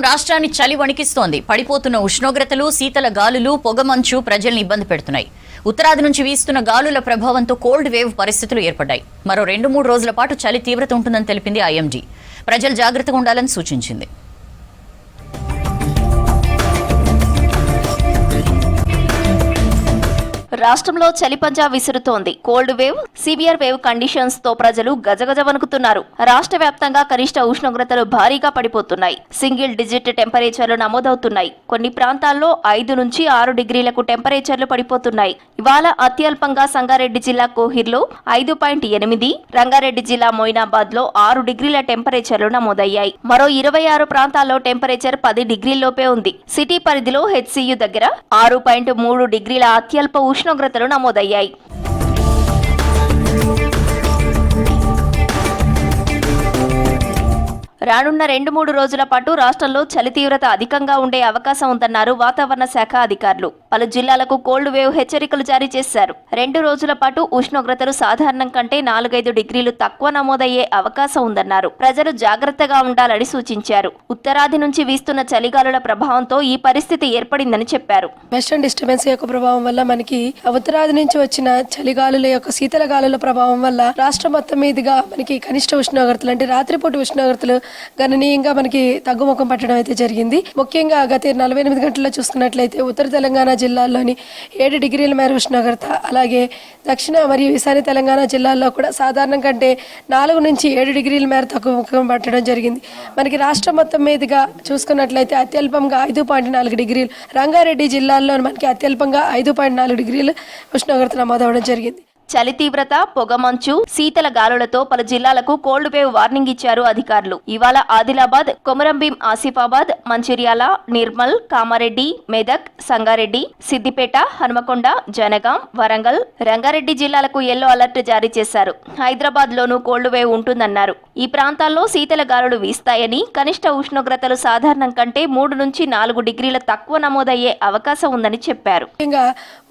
రాష్ట్రాన్ని చలి వణికిస్తోంది. పడిపోతున్న ఉష్ణోగ్రతలు, శీతల గాలులు, పొగమంచు ప్రజల్ని ఇబ్బంది పెడుతున్నాయి. ఉత్తరాది నుంచి వీస్తున్న గాలుల ప్రభావంతో కోల్డ్ వేవ్ పరిస్థితులు ఏర్పడ్డాయి. మరో 2-3 రోజుల పాటు చలి తీవ్రత ఉంటుందని తెలిపింది ఐఎండీ. ప్రజలు జాగ్రత్తగా ఉండాలని సూచించింది. రాష్ట్రంలో చలిపంజా విసురుతోంది. Cold wave, severe wave conditions తో ప్రజలు గజగజ వణుకుతున్నారు. రాష్ట్ర వ్యాప్తంగా కనిష్ట ఉష్ణోగ్రతలు భారీగా పడిపోతున్నాయి. సింగిల్ డిజిట్ టెంపరేచర్లు నమోదవుతున్నాయి. కొన్ని ప్రాంతాల్లో 5 నుంచి 6 డిగ్రీలకు టెంపరేచర్లు పడిపోతున్నాయి. ఇవాళ అత్యల్పంగా సంగారెడ్డి జిల్లా కోహిర్లో 5.8, రంగారెడ్డి జిల్లా మొయినాబాద్ లో 6 డిగ్రీల టెంపరేచర్లు నమోదయ్యాయి. మరో 26 ప్రాంతాల్లో టెంపరేచర్ 10 డిగ్రీల్లోపే ఉంది. సిటీ పరిధిలో హెచ్సియు దగ్గర 6.3 డిగ్రీల అత్యల్ప ఉష్ణోగ్రతలు నమోదయ్యాయి. రానున్న 2-3 రోజుల పాటు రాష్ట్రంలో చలి తీవ్రత అధికంగా ఉండే అవకాశం ఉందన్నారు వాతావరణ శాఖ అధికారులు. పలు జిల్లాలకు కోల్డ్ వేవ్ హెచ్చరికలు జారీ చేశారు. 2 రోజుల పాటు ఉష్ణోగ్రతలు సాధారణం కంటే 4-5 డిగ్రీలు తక్కువ నమోదయ్యే అవకాశం ఉందన్నారు. ప్రజలు జాగ్రత్తగా ఉండాలని సూచించారు. ఉత్తరాది నుంచి వీస్తున్న చలిగాలుల ప్రభావంతో ఈ పరిస్థితి ఏర్పడిందని చెప్పారు. వెస్టర్న్ డిస్టర్బెన్స్ యొక్క ప్రభావం వల్ల మనకి ఉత్తరాది నుంచి వచ్చిన చలిగాలుల యొక్క శీతల గాలుల ప్రభావం వల్ల రాష్ట్రం మొత్తం మీదుగా మనకి కనిష్ట ఉష్ణోగ్రతలు అంటే రాత్రిపూట ఉష్ణోగ్రతలు గణనీయంగా మనకి తగ్గుముఖం పట్టడం అయితే జరిగింది. ముఖ్యంగా గత 48 గంటల్లో చూసుకున్నట్లయితే ఉత్తర తెలంగాణ జిల్లాల్లోని 7 డిగ్రీల మేర ఉష్ణోగ్రత, అలాగే దక్షిణ మరియు ఈశాన్య తెలంగాణ జిల్లాల్లో కూడా సాధారణం కంటే 4 నుంచి 7 డిగ్రీల మేర తగ్గుముఖం పట్టడం జరిగింది. మనకి రాష్ట్రం మొత్తం మీదుగా చూసుకున్నట్లయితే అత్యల్పంగా 5.4 డిగ్రీలు, రంగారెడ్డి జిల్లాల్లో మనకి అత్యల్పంగా 5.4 డిగ్రీలు ఉష్ణోగ్రత నమోదవడం జరిగింది. చలి తీవ్రత, పొగమంచు, శీతల గాలులతో పలు జిల్లాలకు కోల్డ్ వేవ్ వార్నింగ్ ఇచ్చారు అధికారులు. ఇవాళ ఆదిలాబాద్, కొమరంభీం, ఆసిఫాబాద్, మంచిర్యాల, నిర్మల్, కామారెడ్డి, మెదక్, సంగారెడ్డి, సిద్దిపేట, హనుమకొండ, జనగాం, వరంగల్, రంగారెడ్డి జిల్లాలకు ఎల్లో అలర్ట్ జారీ చేశారు. హైదరాబాద్ లోనూ కోల్డ్ వేవ్ ఉంటుందన్నారు. ఈ ప్రాంతాల్లో శీతల గాలులు వీస్తాయని, కనిష్ట ఉష్ణోగ్రతలు సాధారణం కంటే 3 నుంచి 4 డిగ్రీల తక్కువ నమోదయ్యే అవకాశం ఉందని చెప్పారు.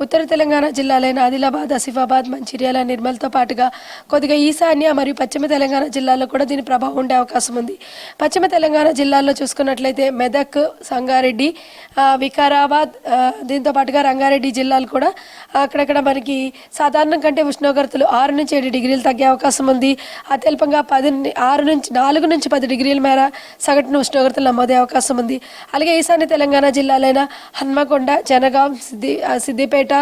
ఉత్తర తెలంగాణ జిల్లాలైన ఆదిలాబాద్, ఆసిఫాబాద్, మంచిర్యాల, నిర్మల్తో పాటుగా కొద్దిగా ఈశాన్య మరియు పశ్చిమ తెలంగాణ జిల్లాల్లో కూడా దీని ప్రభావం ఉండే అవకాశం ఉంది. పశ్చిమ తెలంగాణ జిల్లాల్లో చూసుకున్నట్లయితే మెదక్, సంగారెడ్డి, వికారాబాద్, దీంతో పాటుగా రంగారెడ్డి జిల్లాలు కూడా అక్కడక్కడ మనకి సాధారణం కంటే ఉష్ణోగ్రతలు 6 నుంచి 7 డిగ్రీలు తగ్గే అవకాశం ఉంది. అత్యల్పంగా 4 నుంచి 10 డిగ్రీల మేర సగటున ఉష్ణోగ్రతలు నమోదే అవకాశం ఉంది. అలాగే ఈశాన్య తెలంగాణ జిల్లాలైన హన్మకొండ, జనగాం, సిద్దిపేట,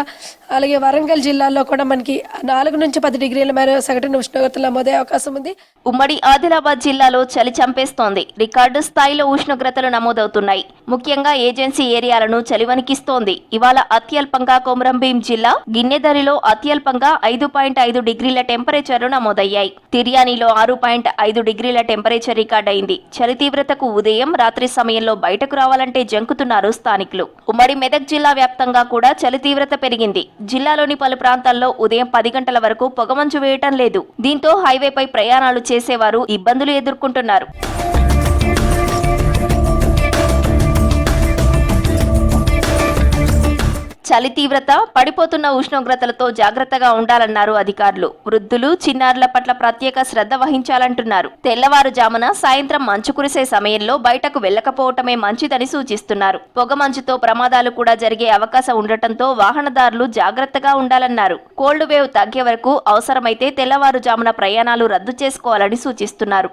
అలాగే వరంగల్ జిల్లాల్లో కూడా మనకి 4 నుంచి 10 డిగ్రీల మేర సగటున ఉష్ణోగ్రతలు నమోదే అవకాశం ఉంది. ఉమ్మడి ఆదిలాబాద్ జిల్లాలో చలి చంపేస్తోంది. రికార్డు స్థాయిలో ఉష్ణోగ్రతలు నమోదవుతున్నాయి. ముఖ్యంగా ఏజెన్సీ ఏరియాలను చలి వణికిస్తోంది. ఇవాళ అత్యల్పంగా కొమరంభీం జిల్లా గిన్నెదరిలో అత్యల్పంగా 5.5 డిగ్రీల టెంపరేచర్లు నమోదయ్యాయి. తిర్యానీలో 6.5 డిగ్రీల టెంపరేచర్ రికార్డైంది. చలి తీవ్రతకు ఉదయం, రాత్రి సమయంలో బయటకు రావాలంటే జంకుతున్నారు స్థానికులు. ఉమ్మడి మెదక్ జిల్లా వ్యాప్తంగా కూడా చలి తీవ్రత పెరిగింది. జిల్లాలోని పలు ప్రాంతాల్లో ఉదయం 10 గంటల వరకు పొగమంచు వేయటం లేదు. దీంతో హైవేపై ప్రయాణాలు చేసేవారు ఇబ్బందులు ఎదుర్కొంటున్నారు. చలి తీవ్రత, పడిపోతున్న ఉష్ణోగ్రతలతో జాగ్రత్తగా ఉండాలన్నారు అధికారులు. వృద్ధులు, చిన్నారుల పట్ల ప్రత్యేక శ్రద్ధ వహించాలంటున్నారు. తెల్లవారుజామున, సాయంత్రం మంచు కురిసే సమయంలో బయటకు వెళ్లకపోవటమే మంచిదని సూచిస్తున్నారు. పొగమంచుతో ప్రమాదాలు కూడా జరిగే అవకాశం ఉండటంతో వాహనదారులు జాగ్రత్తగా ఉండాలన్నారు. కోల్డ్ వేవ్ తగ్గే వరకు అవసరమైతే తెల్లవారుజామున ప్రయాణాలు రద్దు చేసుకోవాలని సూచిస్తున్నారు.